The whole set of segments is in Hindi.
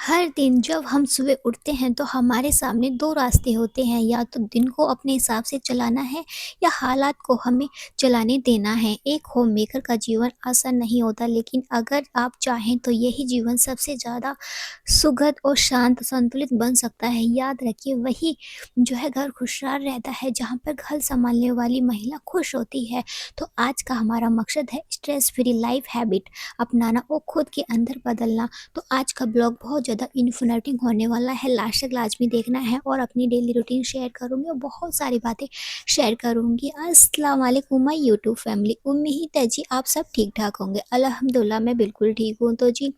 हर दिन जब हम सुबह उठते हैं तो हमारे सामने 2 रास्ते होते हैं, या तो दिन को अपने हिसाब से चलाना है या हालात को हमें चलाने देना है। एक होममेकर का जीवन आसान नहीं होता, लेकिन अगर आप चाहें तो यही जीवन सबसे ज़्यादा सुखद और शांत संतुलित बन सकता है। याद रखिए, वही जो है घर खुशहाल रहता है जहाँ पर घर सँभालने वाली महिला खुश होती है। तो आज का हमारा मकसद है स्ट्रेस फ्री लाइफ हैबिट अपनाना और खुद के अंदर बदलना। तो आज का ब्लॉग बहुत ज़्यादा इन्फॉर्मेटिव होने वाला है, लास्ट तक लाजमी देखना है और अपनी डेली रूटीन शेयर करूँगी और बहुत सारी बातें शेयर करूँगी। अस्सलाम वालेकुम माय यूट्यूब फैमिली, उम्मीद है जी आप सब ठीक ठाक होंगे। अल्हम्दुलिल्लाह मैं बिल्कुल ठीक हूँ। तो जी,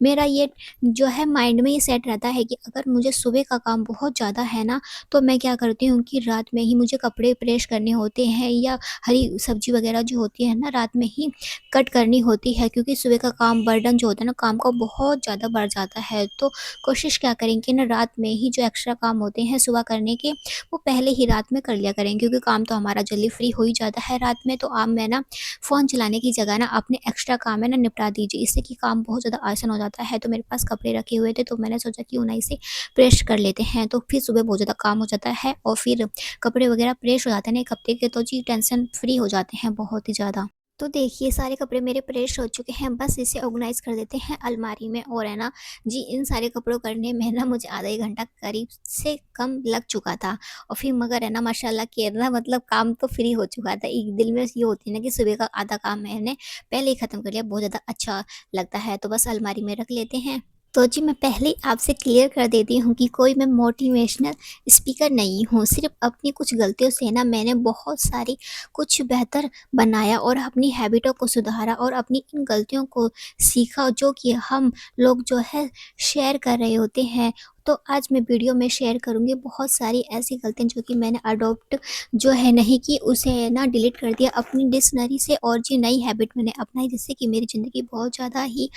मेरा ये जो है माइंड में ये सेट रहता है कि अगर मुझे सुबह का काम बहुत ज़्यादा है ना, तो मैं क्या करती हूँ कि रात में ही मुझे कपड़े प्रेस करने होते हैं या हरी सब्जी वगैरह जो होती है ना, रात में ही कट करनी होती है, क्योंकि सुबह का काम बर्डन जो होता है ना, काम का बहुत ज़्यादा बढ़ जाता है। तो कोशिश क्या करें कि ना, रात में ही जो एक्स्ट्रा काम होते हैं सुबह करने के, वो पहले ही रात में कर लिया करें, क्योंकि काम तो हमारा जल्दी फ्री हो ही जाता है रात में। तो आप मैं ना फ़ोन चलाने की जगह ना अपने एक्स्ट्रा काम है ना निपटा दीजिए, इससे कि काम बहुत ज़्यादा आसान हो जाता है। तो मेरे पास कपड़े रखे हुए थे, तो मैंने सोचा क्यों ना इसे प्रेस कर लेते हैं, तो फिर सुबह बहुत ज़्यादा काम हो जाता है और फिर कपड़े वगैरह प्रेस हो जाते हैं ना एक हफ्ते के, तो जी टेंशन फ्री हो जाते हैं बहुत ही ज़्यादा। तो देखिए, सारे कपड़े मेरे प्रेस हो चुके हैं, बस इसे ऑर्गेनाइज़ कर देते हैं अलमारी में। और है ना जी, इन सारे कपड़ों करने में ना मुझे आधा 1 घंटा करीब से कम लग चुका था। और फिर मगर है ना, माशाल्लाह के ना, मतलब काम तो फ्री हो चुका था। एक दिल में ये होती है ना कि सुबह का आधा काम मैंने पहले ही ख़त्म कर लिया, बहुत ज़्यादा अच्छा लगता है। तो बस अलमारी में रख लेते हैं। तो जी, मैं पहले ही आपसे क्लियर कर देती हूँ कि कोई मैं मोटिवेशनल स्पीकर नहीं हूँ। सिर्फ़ अपनी कुछ गलतियों से ना मैंने बहुत सारी कुछ बेहतर बनाया और अपनी हैबिटों को सुधारा और अपनी इन गलतियों को सीखा, जो कि हम लोग जो है शेयर कर रहे होते हैं। तो आज मैं वीडियो में शेयर करूँगी बहुत सारी ऐसी गलतियाँ जो कि मैंने अडॉप्ट जो है नहीं की, उसे है ना डिलीट कर दिया अपनी डिक्शनरी से, और जी नई हैबिट मैंने अपनाई, जिससे कि मेरी ज़िंदगी बहुत ज़्यादा ही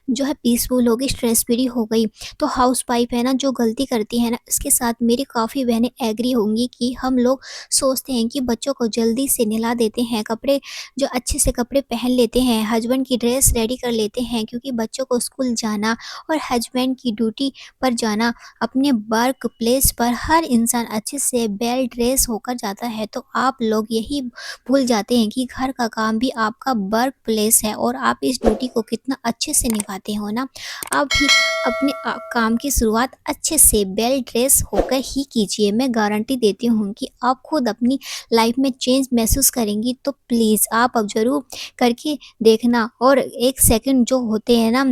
जो है पीसफुल हो गई, स्ट्रेस फ्री हो गई। तो हाउस वाइफ है ना जो गलती करती है ना, इसके साथ मेरी काफ़ी बहनें एग्री होंगी कि हम लोग सोचते हैं कि बच्चों को जल्दी से नहला देते हैं, कपड़े जो अच्छे से कपड़े पहन लेते हैं, हस्बैंड की ड्रेस रेडी कर लेते हैं, क्योंकि बच्चों को स्कूल जाना और हस्बैंड की ड्यूटी पर जाना, अपने वर्क प्लेस पर हर इंसान अच्छे से वेल ड्रेस होकर जाता है। तो आप लोग यही भूल जाते हैं कि घर का काम भी आपका वर्क प्लेस है और आप इस ड्यूटी को कितना अच्छे से निभाते हो ना। आप भी अपने काम की शुरुआत अच्छे से वेल ड्रेस होकर ही कीजिए। मैं गारंटी देती हूँ कि आप खुद अपनी लाइफ में चेंज महसूस करेंगी। तो प्लीज़ आप अब ज़रूर करके देखना, और 1 सेकंड जो होते हैं ना,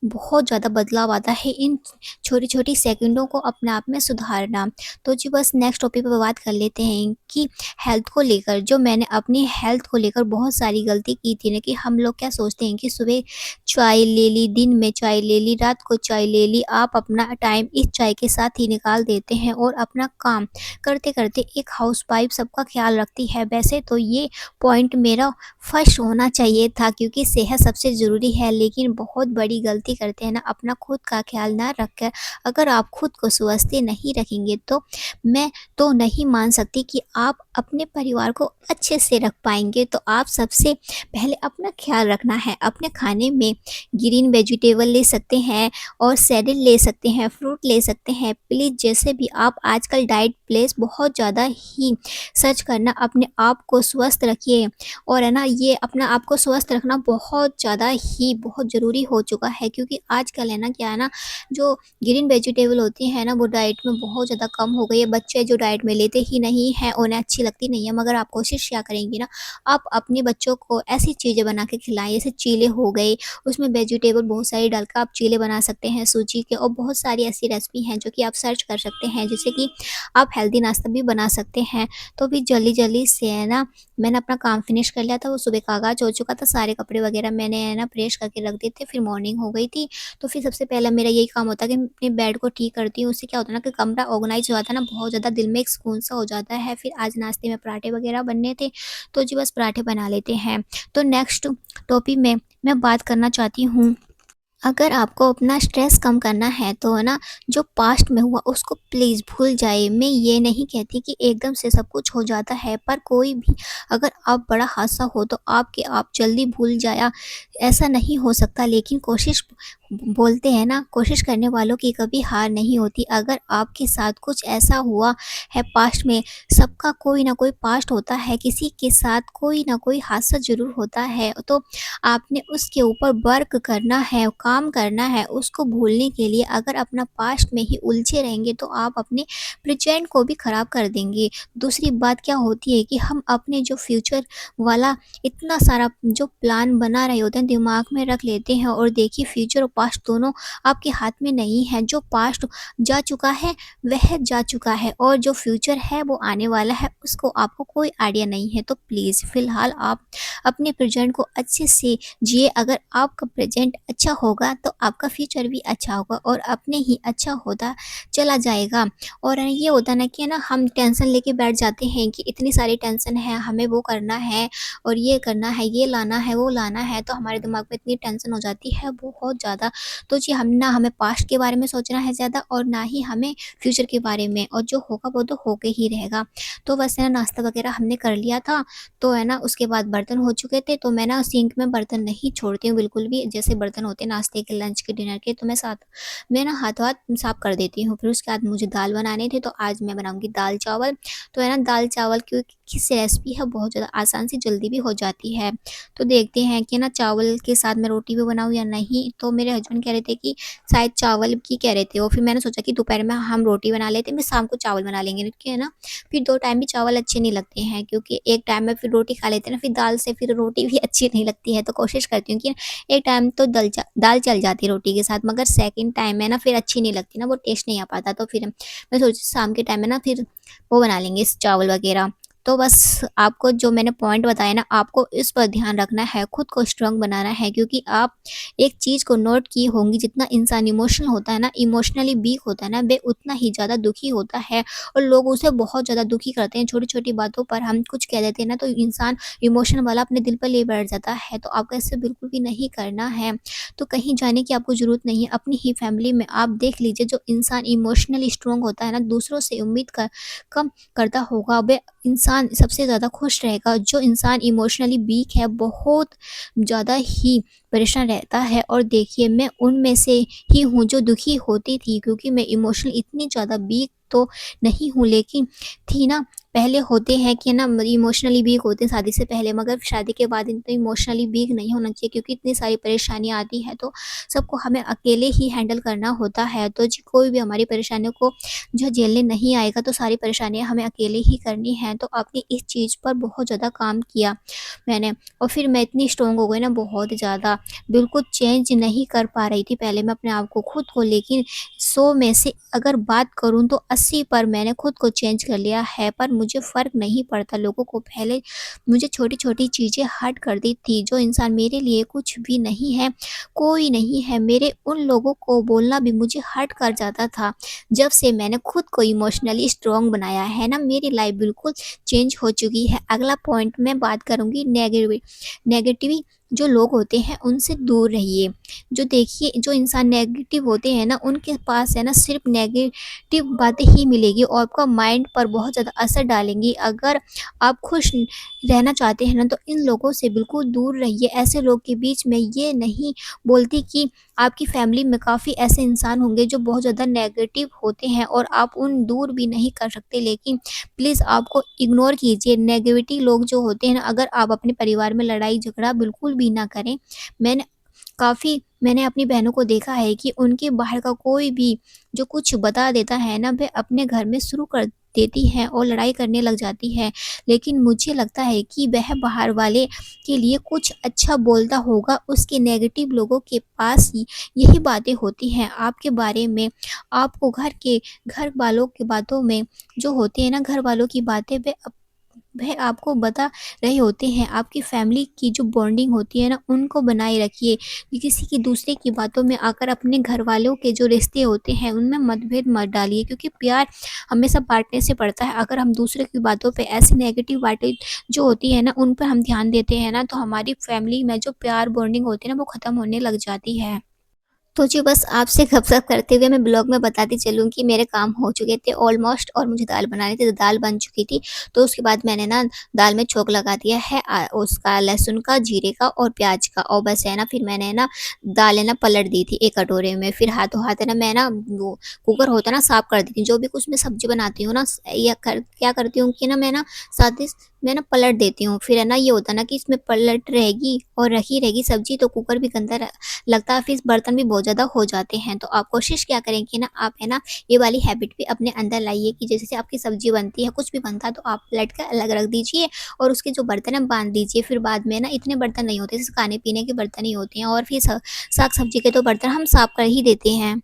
बहुत ज़्यादा बदलाव आता है इन छोटी-छोटी सेकंडों को अपने आप में सुधारना। तो जी, बस नेक्स्ट टॉपिक पे बात कर लेते हैं कि हेल्थ को लेकर, जो मैंने अपनी हेल्थ को लेकर बहुत सारी गलती की थी ना, कि हम लोग क्या सोचते हैं कि सुबह चाय ले ली, दिन में चाय ले ली, रात को चाय ले ली, आप अपना टाइम इस चाय के साथ ही निकाल देते हैं और अपना काम करते-करते, एक हाउसवाइफ सबका ख्याल रखती है। वैसे तो ये पॉइंट मेरा फर्स्ट होना चाहिए था, क्योंकि सेहत सबसे ज़रूरी है, लेकिन बहुत बड़ी गलती करते हैं ना अपना खुद का ख्याल ना रखकर। अगर आप खुद को स्वस्थ नहीं रखेंगे तो मैं तो नहीं मान सकती कि आप अपने परिवार को अच्छे से रख पाएँगे। तो आप सबसे पहले अपना ख़्याल रखना है। अपने खाने में ग्रीन वेजिटेबल ले सकते हैं और सैलेड ले सकते हैं, फ्रूट ले सकते हैं। प्लीज़, जैसे भी आप आजकल डाइट प्लेस बहुत ज़्यादा ही सर्च करना, अपने आप को स्वस्थ रखिए। और है ना, ये अपना आप को स्वस्थ रखना बहुत ज़्यादा ही बहुत ज़रूरी हो चुका है, क्योंकि आजकल है ना, क्या है ना, जो ग्रीन वेजिटेबल होती है ना, वो डाइट में बहुत ज़्यादा कम हो गई है। बच्चे जो डाइट में लेते ही नहीं हैं, उन्हें अच्छी लगती नहीं है। मगर आप कोशिश क्या करेंगी ना, आप अपने बच्चों को ऐसी चीज़ें बना के खिलाएँ, जैसे चीले हो गए, उसमें वेजिटेबल बहुत सारी डालकर आप चीले बना सकते हैं सूजी के, और बहुत सारी ऐसी रेसिपी हैं जो कि आप सर्च कर सकते हैं, जिससे कि आप हेल्दी नाश्ता भी बना सकते हैं। तो भी जल्दी-जल्दी से है ना, मैंने अपना काम फिनिश कर लिया था, वो सुबह का आगाज़ हो चुका था, सारे कपड़े वगैरह मैंने है ना प्रेस करके रख दिए थे, फिर मॉर्निंग हो गई थी। तो फिर सबसे पहला मेरा यही काम होता है कि मैं अपने बेड को ठीक करती हूँ। उससे क्या होता है ना कि कमरा ऑर्गनाइज़ हो जाता है ना, बहुत ज़्यादा दिल में एक सुकून सा हो जाता है। फिर आज नाश्ते में पराठे वगैरह बनने थे, तो जी बस पराठे बना लेते हैं। तो नेक्स्ट टॉपिक में मैं बात करना चाहती हूँ अगर आपको अपना स्ट्रेस कम करना है तो है ना, जो पास्ट में हुआ उसको प्लीज़ भूल जाइए। मैं ये नहीं कहती कि एकदम से सब कुछ हो जाता है, पर कोई भी अगर आप बड़ा हादसा हो तो आपके आप जल्दी भूल जाया, ऐसा नहीं हो सकता। लेकिन कोशिश, बोलते हैं ना, कोशिश करने वालों की कभी हार नहीं होती। अगर आपके साथ कुछ ऐसा हुआ है पास्ट में, सबका कोई ना कोई पास्ट होता है, किसी के साथ कोई ना कोई हादसा ज़रूर होता है, तो आपने उसके ऊपर वर्क करना है, काम करना है उसको भूलने के लिए। अगर अपना पास्ट में ही उलझे रहेंगे तो आप अपने प्रेजेंट को भी ख़राब कर देंगे। दूसरी बात क्या होती है कि हम अपने जो फ्यूचर वाला इतना सारा जो प्लान बना रहे होते हैं, दिमाग में रख लेते हैं, और देखिए फ्यूचर और पास्ट दोनों आपके हाथ में नहीं है। जो पास्ट जा चुका है वह जा चुका है, और जो फ्यूचर है वो आने वाला है, उसको आपको कोई आइडिया नहीं है। तो प्लीज़ फ़िलहाल आप अपने प्रेजेंट को अच्छे से जिए। अगर आपका प्रेजेंट अच्छा होगा तो आपका फ्यूचर भी अच्छा होगा, और अपने ही अच्छा होता चला जाएगा। और ये होता है ना कि है ना, हम टेंशन लेके बैठ जाते हैं कि इतनी सारी टेंशन है, हमें वो करना है और ये करना है, ये लाना है, वो लाना है, तो हमारे दिमाग में इतनी टेंशन हो जाती है बहुत ज़्यादा। तो जी, हम ना, हमें पास्ट के बारे में सोचना है ज़्यादा, और ना ही हमें फ्यूचर के बारे में, और जो होगा वो तो होके ही रहेगा। तो बस है ना, नाश्ता वगैरह हमने कर लिया था, तो है ना उसके बाद बर्तन हो चुके थे, तो मैं ना सिंक में बर्तन नहीं छोड़ती हूँ बिल्कुल भी। जैसे बर्तन होते हैं नाश्ते के, लंच के, डिनर के, तो मैं ना हाथों-हाथ साफ कर देती हूँ। फिर उसके बाद मुझे दाल बनाने थे, तो आज मैं बनाऊँगी दाल-चावल। तो है ना, दाल-चावल की रेसिपी है, बहुत ज़्यादा आसान सी, जल्दी भी हो जाती है। तो देखते हैं कि ना चावल के साथ मैं रोटी भी बनाऊँ या नहीं। तो मेरे हस्बैंड कह रहे थे कि शायद चावल की कह रहे थे वो, फिर मैंने सोचा कि दोपहर में हम रोटी बना लेते हैं, फिर शाम को चावल बना लेंगे, क्योंकि है ना फिर 2 टाइम भी चावल अच्छे नहीं लगते हैं, क्योंकि एक टाइम में फिर रोटी खा लेते हैं ना, फिर दाल से फिर रोटी भी अच्छी नहीं लगती है। तो कोशिश करती हूँ कि एक टाइम तो दाल चल जाती है रोटी के साथ, मगर सेकंड टाइम है ना फिर अच्छी नहीं लगती ना, वो टेस्ट नहीं आ पाता। तो फिर मैं सोची शाम के टाइम में ना फिर वो बना लेंगे चावल वगैरह। तो बस आपको जो मैंने पॉइंट बताए ना, आपको इस पर ध्यान रखना है, खुद को स्ट्रॉन्ग बनाना है, क्योंकि आप एक चीज़ को नोट की होंगी, जितना इंसान इमोशनल होता है ना, इमोशनली वीक होता है ना, वे उतना ही ज़्यादा दुखी होता है, और लोग उसे बहुत ज़्यादा दुखी करते हैं। छोटी-छोटी बातों पर हम कुछ कह देते हैं ना, तो इंसान इमोशन वाला अपने दिल पर ले बैठ जाता है। तो आपको ऐसे बिल्कुल भी नहीं करना है। तो कहीं जाने की आपको ज़रूरत नहीं है। अपनी ही फैमिली में आप देख लीजिए, जो इंसान इमोशनली स्ट्रॉन्ग होता है ना, दूसरों से उम्मीद कर कम करता होगा, वह इंसान सबसे ज़्यादा खुश रहेगा। जो इंसान इमोशनली वीक है, बहुत ज़्यादा ही परेशान रहता है। और देखिए, मैं उनमें से ही हूँ जो दुखी होती थी, क्योंकि मैं इमोशनल इतनी ज़्यादा वीक तो नहीं हूँ, लेकिन थी ना। पहले होते हैं कि ना इमोशनली वीक होते हैं शादी से पहले, मगर शादी के बाद इतना इमोशनली वीक नहीं होना चाहिए, क्योंकि इतनी सारी परेशानियाँ आती हैं, तो सबको हमें अकेले ही हैंडल करना होता है। तो जी, कोई भी हमारी परेशानियों को जो झेलने नहीं आएगा, तो सारी परेशानियाँ हमें अकेले ही करनी हैं। तो आपने इस चीज़ पर बहुत ज़्यादा काम किया मैंने, और फिर मैं इतनी स्ट्रॉन्ग हो गई ना, बहुत ज़्यादा, बिल्कुल चेंज नहीं कर पा रही थी पहले मैं अपने आप को, खुद को। लेकिन 100 में से अगर बात करूँ तो 80 पर मैंने खुद को चेंज कर लिया है। पर मुझे फ़र्क नहीं पड़ता लोगों को, पहले मुझे छोटी-छोटी चीज़ें हर्ट कर दी थी। जो इंसान मेरे लिए कुछ भी नहीं है, कोई नहीं है, मेरे उन लोगों को बोलना भी मुझे हर्ट कर जाता था। जब से मैंने खुद को इमोशनली स्ट्रॉन्ग बनाया है ना, मेरी लाइफ़ बिल्कुल चेंज हो चुकी है। अगला पॉइंट मैं बात करूँगी नेगेटिव जो लोग होते हैं उनसे दूर रहिए। जो देखिए, जो इंसान नेगेटिव होते हैं ना, उनके पास है ना सिर्फ़ नेगेटिव बातें ही मिलेगी, और आपका माइंड पर बहुत ज़्यादा असर डालेंगी। अगर आप खुश रहना चाहते हैं ना, तो इन लोगों से बिल्कुल दूर रहिए। ऐसे लोग के बीच में, ये नहीं बोलती कि आपकी फैमिली में काफ़ी ऐसे इंसान होंगे जो बहुत ज़्यादा नेगेटिव होते हैं, और आप उन दूर भी नहीं कर सकते, लेकिन प्लीज़ आपको इग्नोर कीजिए। नेगेटिव लोग जो होते हैं ना, अगर आप अपने परिवार में लड़ाई झगड़ा बिल्कुल भी ना करें। मैंने मैंने अपनी बहनों को देखा है कि उनके बाहर का कोई भी जो कुछ बता देता है ना, वह अपने घर में शुरू कर देती हैं और लड़ाई करने लग जाती है। लेकिन मुझे लगता है कि वह बाहर वाले के लिए कुछ अच्छा बोलता होगा, उसके नेगेटिव लोगों के पास यही बातें होती हैं आपके बारे में। आपको घर वालों की बातों में जो होती है ना, घर वालों की बातें वह आपको बता रहे होते हैं। आपकी फैमिली की जो बॉन्डिंग होती है ना, उनको बनाए रखिए। कि किसी की दूसरे की बातों में आकर अपने घर वालों के जो रिश्ते होते हैं उनमें मतभेद मत डालिए, क्योंकि प्यार हमेशा बाँटने से पड़ता है। अगर हम दूसरे की बातों पे ऐसी नेगेटिव बातें जो होती है ना, उन पर हम ध्यान देते हैं ना, तो हमारी फैमिली में जो प्यार बॉन्डिंग होती है ना, वो ख़त्म होने लग जाती है। तो जी बस आपसे गपशप करते हुए मैं ब्लॉग में बताती चलूँ कि मेरे काम हो चुके थे ऑलमोस्ट और मुझे दाल बनानी थी, तो दाल बन चुकी थी। तो उसके बाद मैंने ना दाल में छोंक लगा दिया है उसका लहसुन का, जीरे का और प्याज़ का, और बस है ना फिर मैंने ना दाल है ना पलट दी थी एक कटोरे में। फिर हाथों हाथ है ना मैं ना वो कुकर होता है ना साफ़ कर दी थी। जो भी कुछ मैं सब्ज़ी बनाती हूँ ना या कर क्या करती हूँ कि ना मैं ना साथ ही मैं ना पलट देती हूँ। फिर है ना ये होता है ना कि इसमें पलट रहेगी और रखी रहेगी सब्ज़ी, तो कुकर भी गंदा लगता है, फिर बर्तन भी बहुत ज़्यादा हो जाते हैं। तो आप कोशिश क्या करें कि ना आप है ना ये वाली हैबिट भी अपने अंदर लाइए कि जैसे आपकी सब्ज़ी बनती है, कुछ भी बनता है तो आप पलट कर अलग रख दीजिए और उसके जो बर्तन है बाँध दीजिए। फिर बाद में ना इतने बर्तन नहीं होते, जैसे खाने-पीने के बर्तन ही होते हैं, और फिर स साग-सब्ज़ी के तो बर्तन हम साफ़ कर ही देते हैं।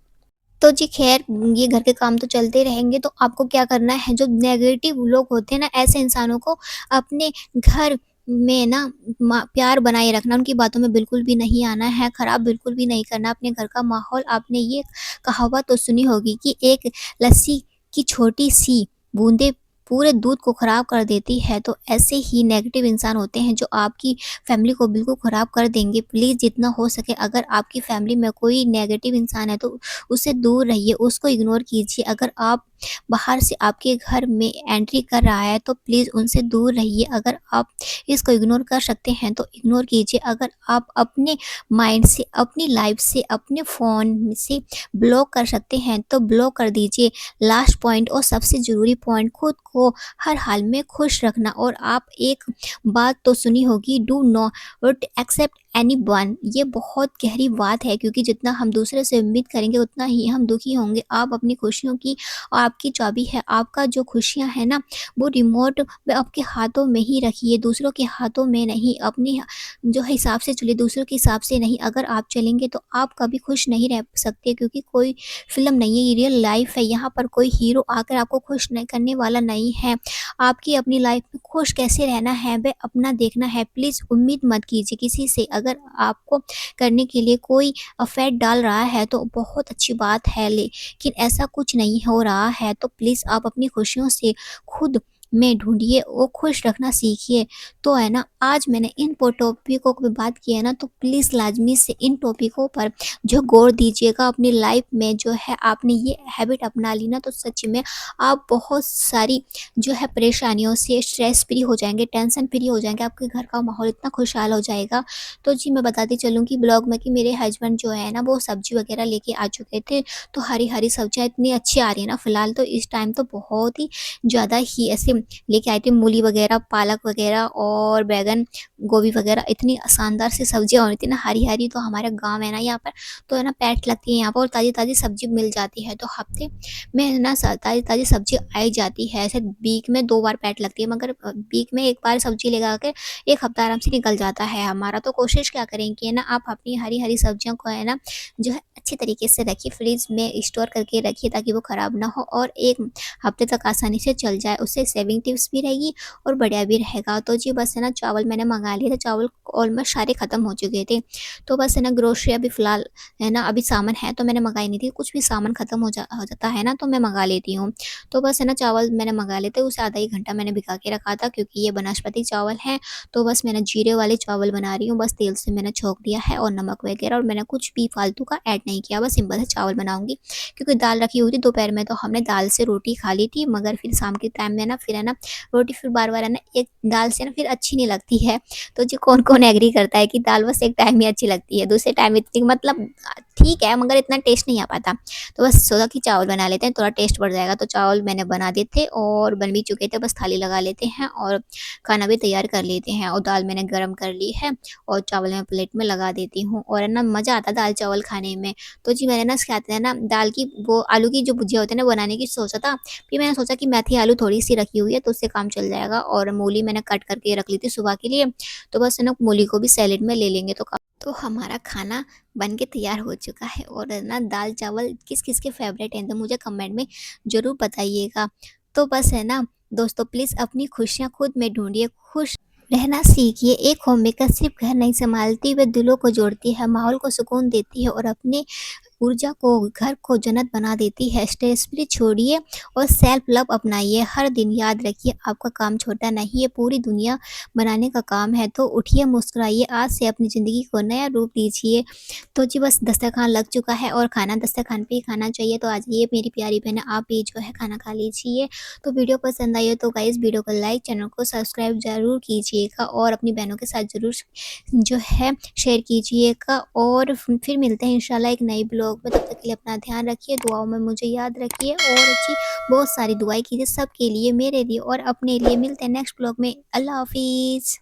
तो जी ख़ैर ये घर के काम तो चलते रहेंगे, तो आपको क्या करना है, जो नेगेटिव लोग होते हैं ना ऐसे इंसानों को अपने घर में ना प्यार बनाए रखना, उनकी बातों में बिल्कुल भी नहीं आना है, ख़राब बिल्कुल भी नहीं करना अपने घर का माहौल। आपने ये कहावत तो सुनी होगी कि एक लस्सी की छोटी-सी बूँदें पूरे दूध को ख़राब कर देती है, तो ऐसे ही नेगेटिव इंसान होते हैं जो आपकी फैमिली को बिल्कुल ख़राब कर देंगे। प्लीज़ जितना हो सके अगर आपकी फैमिली में कोई नेगेटिव इंसान है तो उससे दूर रहिए, उसको इग्नोर कीजिए। अगर आप बाहर से आपके घर में एंट्री कर रहा है तो प्लीज़ उनसे दूर रहिए। अगर आप इसको इग्नोर कर सकते हैं तो इग्नोर कीजिए। अगर आप अपने माइंड से, अपनी लाइफ़ से, अपने फ़ोन से ब्लॉक कर सकते हैं तो ब्लॉक कर दीजिए। लास्ट पॉइंट और सबसे ज़रूरी पॉइंट, खुद को हर हाल में खुश रखना। और आप एक बात तो सुनी होगी, डू नॉट एक्सेप्ट एनीवन। ये बहुत गहरी बात है, क्योंकि जितना हम दूसरे से उम्मीद करेंगे उतना ही हम दुखी होंगे। आप अपनी खुशियों की आपकी चाबी है, आपका जो खुशियाँ हैं ना वो रिमोट में आपके हाथों में ही रखिए, दूसरों के हाथों में नहीं। अपने जो हिसाब से चलिए, दूसरों के हिसाब से नहीं। अगर आप चलेंगे तो आप कभी खुश नहीं रह सकते, क्योंकि कोई फ़िल्म नहीं है, ये रियल लाइफ़ है। यहाँ पर कोई हीरो आकर आपको खुश नहीं करने वाला नहीं है। आपकी अपनी लाइफ़ में खुश कैसे रहना है वह अपना देखना है। प्लीज़ उम्मीद मत कीजिए किसी से। अगर आपको करने के लिए कोई इफ़ेक्ट डाल रहा है तो बहुत अच्छी बात है, लेकिन ऐसा कुछ नहीं हो रहा है तो प्लीज़ आप अपनी खुशियों से खुद में ढूँढिए और खुश रखना सीखिए। तो है ना, आज मैंने इन टॉपिकों पे बात की है ना, तो प्लीज़ लाज़मी से इन टॉपिकों पर जो गौर दीजिएगा अपनी लाइफ़ में। जो है आपने ये हैबिट अपना ली ना, तो सच में आप बहुत सारी जो है परेशानियों से स्ट्रेस फ्री हो जाएँगे, टेंशन फ्री हो जाएँगे, आपके घर का माहौल इतना खुशहाल हो जाएगा। तो जी मैं बताती चलूँ कि ब्लॉग में कि मेरे हस्बैंड जो है ना वो सब्ज़ी वग़ैरह लेके आ चुके थे, तो हरी-हरी सब्जियाँ इतनी अच्छी आ रही है ना फ़िलहाल तो इस टाइम, तो बहुत ही ज़्यादा ही ऐसे लेके आए थे मूली वग़ैरह, पालक वग़ैरह और बैंगन, गोभी वग़ैरह, इतनी शानदार सी सब्जियाँ हो रही थी ना हरी-हरी। तो हमारा गाँव है ना यहाँ पर, तो है ना पेट लगती है यहाँ पर और ताज़ी-ताज़ी सब्ज़ी मिल जाती है, तो हफ़्ते में ना ताज़ी-ताज़ी सब्ज़ी आई जाती है। ऐसे वीक में 2 बार पैट लगती है, मगर वीक में 1 बार सब्ज़ी लेकर के 1 हफ़्ता आराम से निकल जाता है हमारा। तो कोशिश क्या करें कि है ना आप अपनी हरी-हरी सब्जियों को है ना जो है अच्छी तरीके से रखिए, फ्रिज में स्टोर करके रखिए ताकि वो ख़राब ना हो और 1 हफ़्ते तक आसानी से चल जाए। उससे सेविंग टिप्स भी रहेगी और बढ़िया भी रहेगा। तो जी बस है ना चावल मैंने मँगा लिए थे, चावल ऑलमोस्ट सारे ख़त्म हो चुके थे। तो बस है ना ग्रोसरी अभी फ़िलहाल है ना अभी सामान है तो मैंने मँगाई नहीं थी, कुछ भी सामान ख़त्म हो जाता है ना तो मैं मँगा लेती हूँ। तो बस है ना चावल मैंने मँगा लिए थे, उसे आधा 1 घंटा मैंने भिगा के रखा था, क्योंकि ये बनस्पति चावल हैं। तो बस मैंने जीरे वाले चावल बना रही हूँ, बस तेल से मैंने छौंक दिया है और नमक वगैरह, और मैंने कुछ भी फालतू का ऐड नहीं किया, बस सिंपल से चावल बनाऊँगी। क्योंकि दाल रखी हुई थी, दोपहर में तो हमने दाल से रोटी खा ली थी, मगर फिर शाम के टाइम में ना फिर है ना रोटी फिर बार-बार है ना एक दाल से ना फिर अच्छी नहीं लगती है। तो जी कौन-कौन एग्री करता है कि दाल बस एक टाइम ही अच्छी लगती है, दूसरे टाइम इतनी मतलब ठीक है मगर इतना टेस्ट नहीं आ पाता। तो बस सोचा कि चावल बना लेते हैं, थोड़ा टेस्ट बढ़ जाएगा, तो चावल मैंने बना दिए थे और बन भी चुके थे, बस थाली लगा लेते हैं और खाना भी तैयार कर लेते हैं। और दाल मैंने गरम कर ली है और चावल मैं प्लेट में लगा देती हूँ और है ना मज़ा आता है दाल चावल खाने में। तो जी मैंने ना क्या कहते हैं ना दाल की वो आलू की जो भुजिया होती है ना बनाने की सोचा था, फिर मैंने सोचा कि मेथी आलू थोड़ी-सी रखी हुई है तो उससे काम चल जाएगा, और मूली मैंने कट करके रख ली थी सुबह के लिए, तो बस है ना मूली को भी सैलेड में ले लेंगे तो हमारा खाना बन के तैयार हो चुका है। और है ना दाल-चावल किस-किस के फ़ेवरेट हैं तो मुझे कमेंट में ज़रूर बताइएगा। तो बस है ना दोस्तों, प्लीज़ अपनी खुशियाँ खुद में ढूँढिए, खुश रहना सीखिए। एक होममेकर सिर्फ़ घर नहीं सँभालती, वह दिलों को जोड़ती है, माहौल को सुकून देती है और अपने ऊर्जा को, घर को जन्नत बना देती है। स्ट्रेस फ्री छोड़िए और सेल्फ लव अपनाइए। हर दिन याद रखिए आपका काम छोटा नहीं है, पूरी दुनिया बनाने का काम है। तो उठिए, मुस्कुराइए, आज से अपनी ज़िंदगी को नया रूप दीजिए। तो जी बस दस्तरखान लग चुका है और खाना दस्तरखान पे ही खाना चाहिए। तो आज ये मेरी प्यारी बहन आप भी जो है खाना खा लीजिए। तो वीडियो पसंद आई हो तो गाइस वीडियो को लाइक, चैनल को सब्सक्राइब ज़रूर कीजिएगा और अपनी बहनों के साथ ज़रूर जो है शेयर कीजिएगा। और फिर मिलते हैं इंशाल्लाह एक नई ब्लॉग में। तब तक के लिए अपना ध्यान रखिए, दुआओं में मुझे याद रखिए और अच्छी बहुत सारी दुआएं कीजिए सबके लिए, मेरे लिए और अपने लिए। मिलते हैं नेक्स्ट ब्लॉग में। अल्लाह हाफिज़।